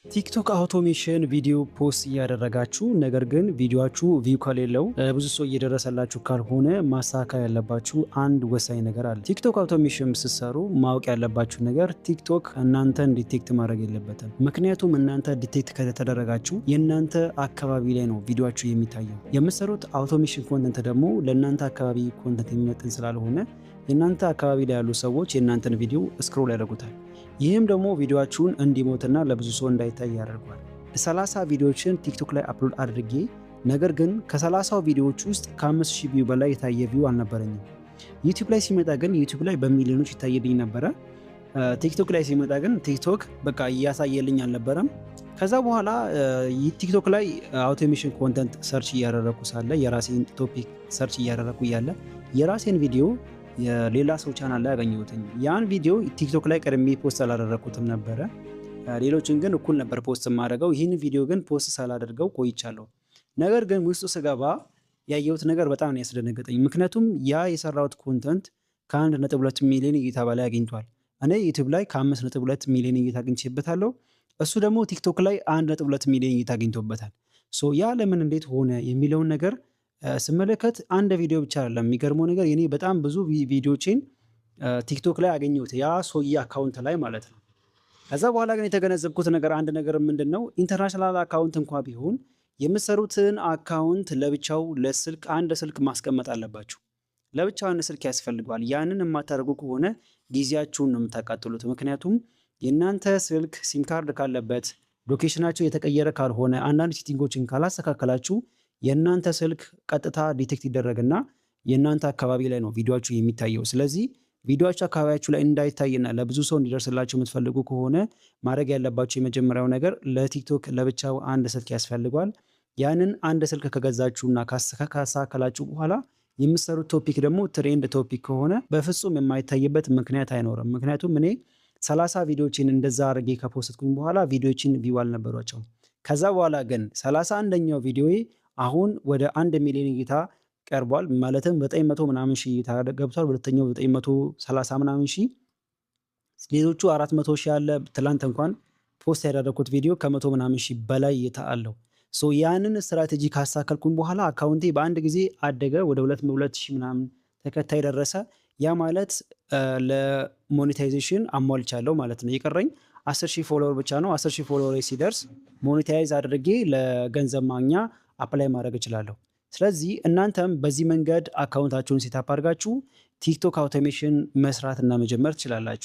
ቲክቶክ አውቶሜሽን ቪዲዮ ፖስት እያደረጋችሁ ነገር ግን ቪዲዮአችሁ ቪው ከሌለው ብዙ ሰው እየደረሰላችሁ ካልሆነ ማስተካከል ያለባችሁ አንድ ወሳኝ ነገር አለ። ቲክቶክ አውቶሜሽን ስትሰሩ ማወቅ ያለባችሁ ነገር ቲክቶክ እናንተን ዲቴክት ማድረግ የለበትም። ምክንያቱም እናንተ ዲቴክት ከተደረጋችሁ የእናንተ አካባቢ ላይ ነው ቪዲዮአችሁ የሚታየው። የምትሰሩት አውቶሜሽን ኮንተንት ደግሞ ለእናንተ አካባቢ ኮንተንት የሚመጥን ስላልሆነ የእናንተ አካባቢ ላይ ያሉ ሰዎች የእናንተን ቪዲዮ ስክሮል ያደርጉታል። ይህም ደግሞ ቪዲዮአችሁን እንዲሞትና ለብዙ ሰው እንዳይታይ ያደርጋል። 30 ቪዲዮዎችን ቲክቶክ ላይ አፕሎድ አድርጌ ነገር ግን ከ30 ቪዲዮዎች ውስጥ ከ5000 ቪው በላይ የታየ ቪው አልነበረኝም። ዩቲዩብ ላይ ሲመጣ ግን ዩቲዩብ ላይ በሚሊዮኖች ይታየልኝ ነበረ። ቲክቶክ ላይ ሲመጣ ግን ቲክቶክ በቃ እያሳየልኝ አልነበረም። ከዛ በኋላ ቲክቶክ ላይ አውቶሜሽን ኮንተንት ሰርች እያደረኩ ሳለ የራሴን ቶፒክ ሰርች እያደረኩ እያለ የራሴን ቪዲዮ የሌላ ሰው ቻናል ላይ ያገኘሁትኝ። ያን ቪዲዮ ቲክቶክ ላይ ቀድሜ ፖስት አላደረኩትም ነበረ። ሌሎችን ግን እኩል ነበር ፖስት የማደርገው። ይህን ቪዲዮ ግን ፖስት ሳላደርገው ቆይቻለሁ። ነገር ግን ውስጡ ስገባ ያየሁት ነገር በጣም ነው ያስደነገጠኝ። ምክንያቱም ያ የሰራሁት ኮንተንት ከ1.2 ሚሊዮን እይታ በላይ አግኝቷል። እኔ ዩቲዩብ ላይ ከ5.2 ሚሊዮን እይታ አግኝቼበታለሁ። እሱ ደግሞ ቲክቶክ ላይ 1.2 ሚሊዮን እይታ አግኝቶበታል። ያ ለምን እንዴት ሆነ የሚለውን ነገር ስመለከት አንድ ቪዲዮ ብቻ አይደለም። የሚገርመው ነገር የኔ በጣም ብዙ ቪዲዮዎችን ቲክቶክ ላይ አገኘሁት ያ ሰውዬ አካውንት ላይ ማለት ነው። ከዛ በኋላ ግን የተገነዘብኩት ነገር አንድ ነገር ምንድነው፣ ኢንተርናሽናል አካውንት እንኳን ቢሆን የምትሰሩትን አካውንት ለብቻው ለስልክ አንድ ስልክ ማስቀመጥ አለባችሁ። ለብቻው አንድ ስልክ ያስፈልገዋል። ያንን የማታደርጉ ከሆነ ጊዜያችሁን ነው የምታቃጥሉት። ምክንያቱም የእናንተ ስልክ ሲም ካርድ ካለበት ሎኬሽናቸው የተቀየረ ካልሆነ አንዳንድ ሴቲንጎችን ካላስተካከላችሁ የእናንተ ስልክ ቀጥታ ዲቴክት ይደረግና የእናንተ አካባቢ ላይ ነው ቪዲዮአችሁ የሚታየው። ስለዚህ ቪዲዮአችሁ አካባቢያችሁ ላይ እንዳይታይና ለብዙ ሰው እንዲደርስላችሁ የምትፈልጉ ከሆነ ማድረግ ያለባችሁ የመጀመሪያው ነገር ለቲክቶክ ለብቻው አንድ ስልክ ያስፈልገዋል። ያንን አንድ ስልክ ከገዛችሁና ካስተካከላችሁ በኋላ የምትሰሩት ቶፒክ ደግሞ ትሬንድ ቶፒክ ከሆነ በፍጹም የማይታይበት ምክንያት አይኖርም። ምክንያቱም እኔ 30 ቪዲዮዎችን እንደዛ አድርጌ ከፖስትኩኝ በኋላ ቪዲዮዎችን ቪው አልነበሯቸውም። ከዛ በኋላ ግን 31ኛው ቪዲዮዬ አሁን ወደ 1 ሚሊዮን እይታ ቀርቧል። ማለትም 900 ምናምን ሺህ እይታ ገብቷል። ሁለተኛው 930 ምናምን ሺህ፣ ሌሎቹ 400 ሺህ አለ። ትላንት እንኳን ፖስት ያደረኩት ቪዲዮ ከ100 ምናምን ሺህ በላይ እይታ አለው። ያንን ስትራቴጂ ካሳከልኩኝ በኋላ አካውንቴ በአንድ ጊዜ አደገ፣ ወደ 200 ሺህ ምናምን ተከታይ ደረሰ። ያ ማለት ለሞኔታይዜሽን አሟልቻለሁ ማለት ነው። የቀረኝ 10 ሺህ ፎሎወር ብቻ ነው። 10 ሺህ ፎሎወር ሲደርስ ሞኔታይዝ አድርጌ ለገንዘብ ማግኛ አፕላይ ማድረግ እችላለሁ። ስለዚህ እናንተም በዚህ መንገድ አካውንታችሁን ሴታፕ አድርጋችሁ ቲክቶክ አውቶሜሽን መስራትና መጀመር ትችላላችሁ።